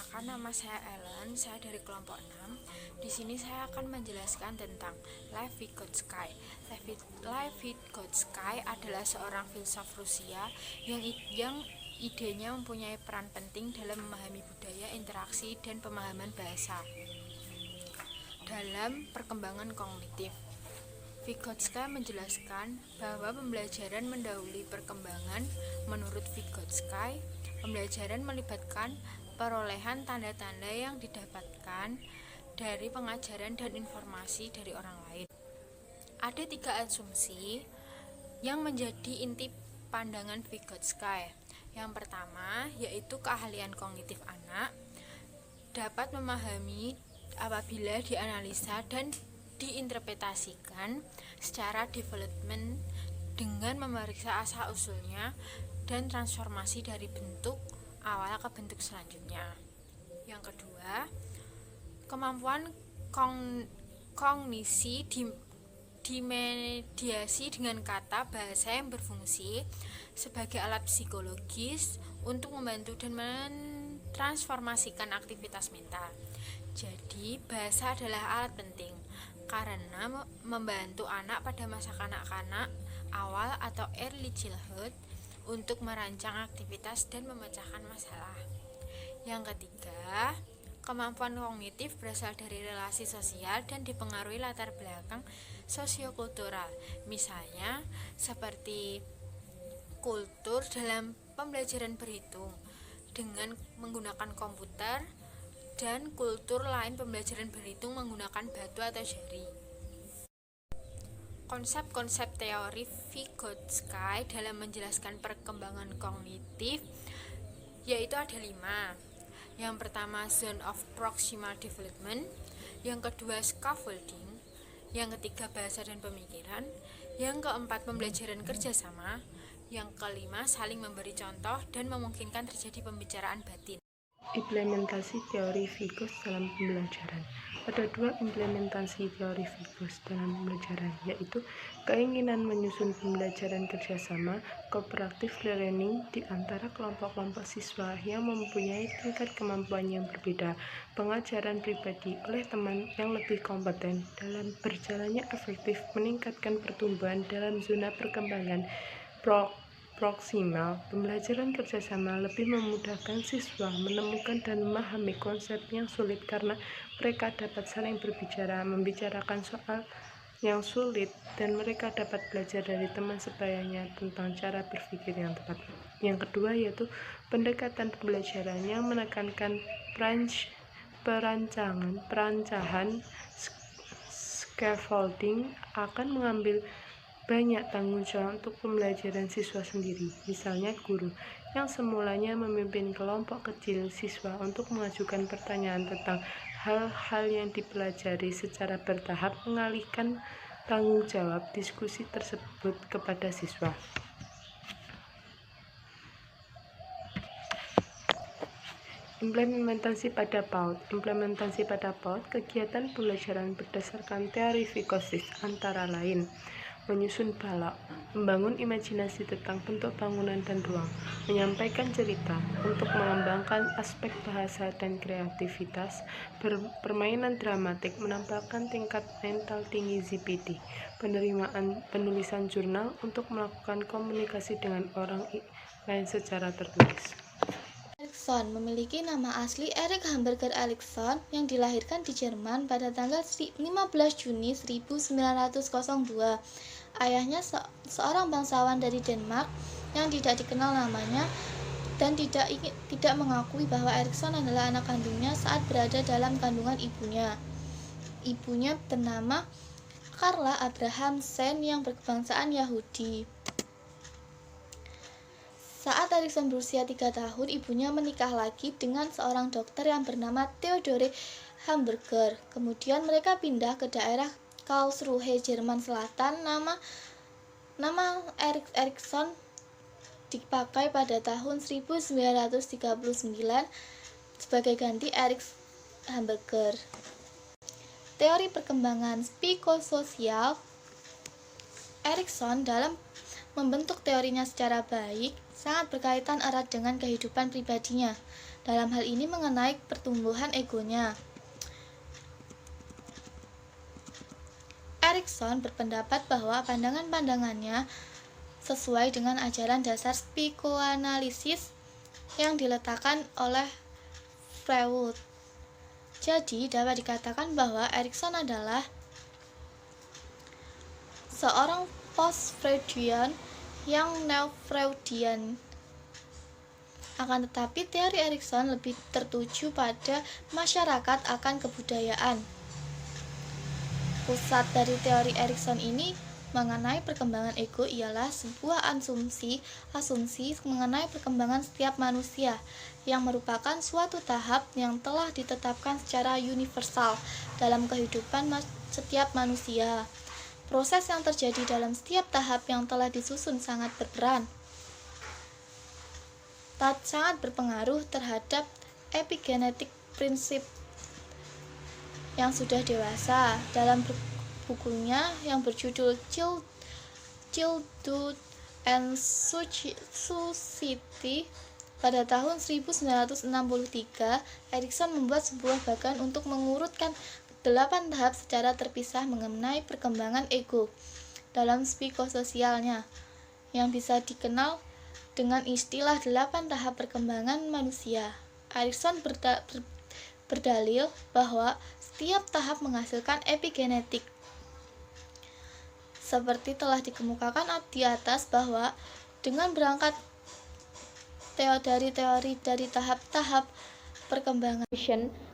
Perkenalkan, nama saya Ellen, saya dari kelompok 6. Di sini saya akan menjelaskan tentang Lev Vygotsky. Lev Vygotsky adalah seorang filsuf Rusia yang idenya mempunyai peran penting dalam memahami budaya, interaksi, dan pemahaman bahasa dalam perkembangan kognitif. Vygotsky menjelaskan bahwa pembelajaran mendahului perkembangan. Menurut Vygotsky, pembelajaran melibatkan perolehan tanda-tanda yang didapatkan dari pengajaran dan informasi dari orang lain. Ada 3 asumsi yang menjadi inti pandangan Vygotsky. Yang pertama, yaitu keahlian kognitif anak dapat memahami apabila dianalisa dan diinterpretasikan secara development dengan memeriksa asal-usulnya dan transformasi dari bentuk awal ke bentuk selanjutnya. Yang kedua, kemampuan kognisi dimediasi dengan kata bahasa yang berfungsi sebagai alat psikologis untuk membantu dan mentransformasikan aktivitas mental. Jadi, bahasa adalah alat penting karena membantu anak pada masa kanak-kanak awal atau early childhood untuk merancang aktivitas dan memecahkan masalah. Yang ketiga, kemampuan kognitif berasal dari relasi sosial dan dipengaruhi latar belakang sosiokultural. Misalnya, seperti kultur dalam pembelajaran berhitung dengan menggunakan komputer dan kultur lain pembelajaran berhitung menggunakan batu atau jari. Konsep-konsep teori Vygotsky dalam menjelaskan perkembangan kognitif yaitu ada 5. Yang pertama, zone of proximal development. Yang kedua, scaffolding. Yang ketiga, bahasa dan pemikiran. Yang keempat, pembelajaran kerjasama. Yang kelima, saling memberi contoh dan memungkinkan terjadi pembicaraan batin. Implementasi teori Vygotsky dalam pembelajaran. Ada 2 implementasi teori Vygotsky dalam pembelajaran, yaitu keinginan menyusun pembelajaran kerjasama, cooperative learning di antara kelompok-kelompok siswa yang mempunyai tingkat kemampuan yang berbeda, pengajaran pribadi oleh teman yang lebih kompeten dalam berjalannya efektif, meningkatkan pertumbuhan dalam zona perkembangan proksimal. Pembelajaran kerjasama lebih memudahkan siswa menemukan dan memahami konsep yang sulit karena mereka dapat saling berbicara, membicarakan soal yang sulit, dan mereka dapat belajar dari teman sebayanya tentang cara berpikir yang tepat. Yang kedua yaitu pendekatan pembelajaran yang menekankan perancahan scaffolding akan mengambil banyak tanggung jawab untuk pembelajaran siswa sendiri. Misalnya guru yang semulanya memimpin kelompok kecil siswa untuk mengajukan pertanyaan tentang hal-hal yang dipelajari secara bertahap mengalihkan tanggung jawab diskusi tersebut kepada siswa. Implementasi pada PAUD. Implementasi pada PAUD, kegiatan pembelajaran berdasarkan teori Vygotsky antara lain menyusun balok, membangun imajinasi tentang bentuk bangunan dan ruang, menyampaikan cerita untuk mengembangkan aspek bahasa dan kreativitas, permainan dramatik, menampilkan tingkat mental tinggi ZPD, penulisan jurnal untuk melakukan komunikasi dengan orang lain secara tertulis. Erikson memiliki nama asli Erik Hamburger Erikson yang dilahirkan di Jerman pada tanggal 15 Juni 1902. Ayahnya seorang bangsawan dari Denmark yang tidak dikenal namanya dan tidak mengakui bahwa Erikson adalah anak kandungnya saat berada dalam kandungan ibunya. Ibunya bernama Carla Abraham Sen yang berkebangsaan Yahudi. Saat Erikson berusia 3 tahun, ibunya menikah lagi dengan seorang dokter yang bernama Theodore Hamburger. Kemudian mereka pindah ke daerah Karlsruhe, Jerman Selatan. Nama Erikson dipakai pada tahun 1939 sebagai ganti Erik Hamburger. Teori perkembangan psikososial. Erikson dalam membentuk teorinya secara baik sangat berkaitan erat dengan kehidupan pribadinya. dalam hal ini mengenai pertumbuhan egonya. Erikson berpendapat bahwa pandangan-pandangannya sesuai dengan ajaran dasar psikoanalisis yang diletakkan oleh Freud. Jadi, dapat dikatakan bahwa Erikson adalah seorang post-Freudian yang neo-Freudian. Akan tetapi, teori Erikson lebih tertuju pada masyarakat akan kebudayaan. Pusat dari teori Erikson ini mengenai perkembangan ego ialah sebuah asumsi mengenai perkembangan setiap manusia yang merupakan suatu tahap yang telah ditetapkan secara universal dalam kehidupan setiap manusia. Proses yang terjadi dalam setiap tahap yang telah disusun sangat berpengaruh terhadap epigenetik prinsip yang sudah dewasa. Dalam bukunya yang berjudul Childhood and Society pada tahun 1963, Erikson membuat sebuah bagan untuk mengurutkan 8 tahap secara terpisah mengenai perkembangan ego dalam psikososialnya, yang bisa dikenal dengan istilah 8 tahap perkembangan manusia. Erikson berdalil bahwa setiap tahap menghasilkan epigenetik. Seperti telah dikemukakan di atas bahwa dengan berangkat dari teori dari tahap-tahap perkembangan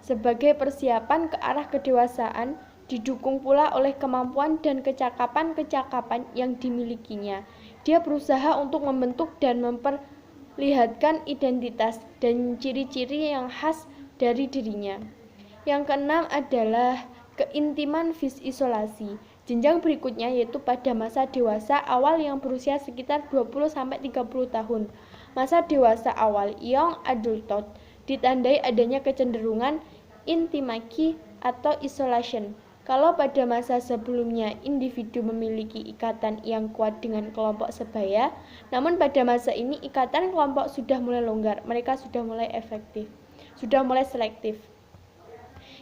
sebagai persiapan ke arah kedewasaan, didukung pula oleh kemampuan dan kecakapan-kecakapan yang dimilikinya. Dia berusaha untuk membentuk dan memperlihatkan identitas dan ciri-ciri yang khas dari dirinya. Yang keenam adalah keintiman isolasi. Jenjang berikutnya yaitu pada masa dewasa awal yang berusia sekitar 20-30 tahun. Masa dewasa awal young adulthood ditandai adanya kecenderungan intimaki atau isolation. Kalau pada masa sebelumnya individu memiliki ikatan yang kuat dengan kelompok sebaya, namun pada masa ini ikatan kelompok sudah mulai longgar, mereka sudah mulai selektif.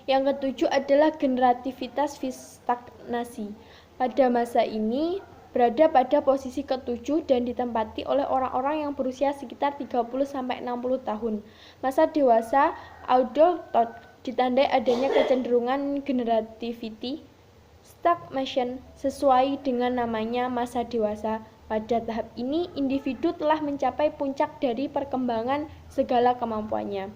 Yang ketujuh adalah generativitas stagnasi. Pada masa ini berada pada posisi ketujuh dan ditempati oleh orang-orang yang berusia sekitar 30-60 tahun. Masa dewasa adulthood ditandai adanya kecenderungan generativity stagnation sesuai dengan namanya masa dewasa. Pada tahap ini, individu telah mencapai puncak dari perkembangan segala kemampuannya.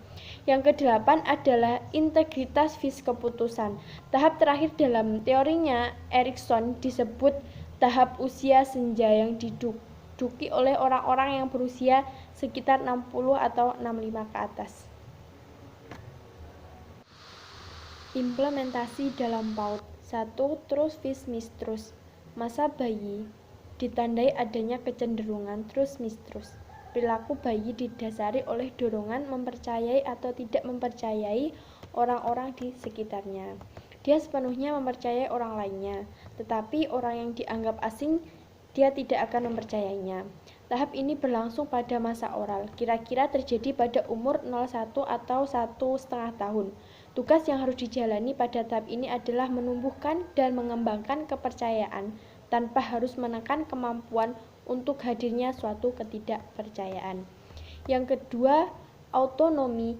Yang kedelapan adalah integritas keputusan. Tahap terakhir dalam teorinya Erikson disebut tahap usia senja yang diduduki oleh orang-orang yang berusia sekitar 60 atau 65 ke atas. Implementasi dalam PAUD 1. Trust vis mistrust. Masa bayi ditandai adanya kecenderungan trust mistrust. Perilaku bayi didasari oleh dorongan mempercayai atau tidak mempercayai orang-orang di sekitarnya. Dia sepenuhnya mempercayai orang lainnya, tetapi orang yang dianggap asing dia tidak akan mempercayainya. Tahap ini berlangsung pada masa oral, kira-kira terjadi pada umur 0,1 atau 1,5 tahun. Tugas yang harus dijalani pada tahap ini adalah menumbuhkan dan mengembangkan kepercayaan tanpa harus menekan kemampuan untuk hadirnya suatu ketidakpercayaan. Yang kedua, autonomi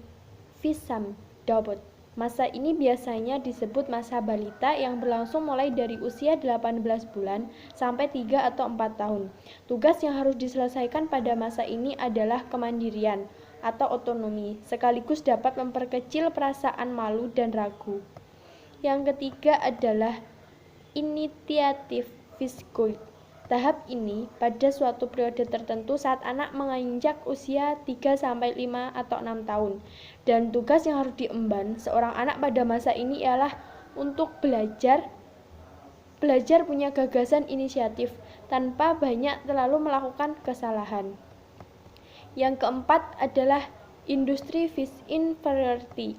doubt. Masa ini biasanya disebut masa balita yang berlangsung mulai dari usia 18 bulan sampai 3 atau 4 tahun. Tugas yang harus diselesaikan pada masa ini adalah kemandirian atau otonomi, sekaligus dapat memperkecil perasaan malu dan ragu. Yang ketiga adalah initiative physical. Tahap ini pada suatu periode tertentu saat anak menginjak usia 3-5 atau 6 tahun. Dan tugas yang harus diemban seorang anak pada masa ini ialah untuk belajar punya gagasan inisiatif tanpa banyak terlalu melakukan kesalahan. Yang keempat adalah industri inferiority.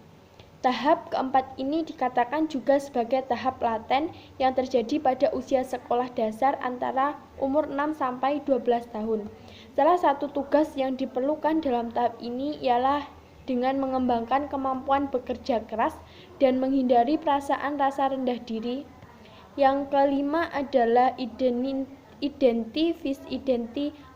Tahap keempat ini dikatakan juga sebagai tahap laten yang terjadi pada usia sekolah dasar antara umur 6-12 tahun. Salah satu tugas yang diperlukan dalam tahap ini ialah dengan mengembangkan kemampuan bekerja keras dan menghindari perasaan rasa rendah diri. Yang kelima adalah identity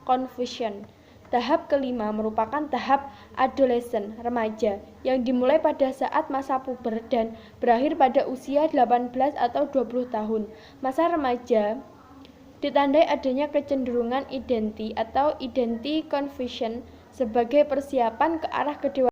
confusion. Tahap kelima merupakan tahap adolescent, remaja, yang dimulai pada saat masa puber dan berakhir pada usia 18 atau 20 tahun. Masa remaja ditandai adanya kecenderungan identity confusion sebagai persiapan ke arah kedewasaan.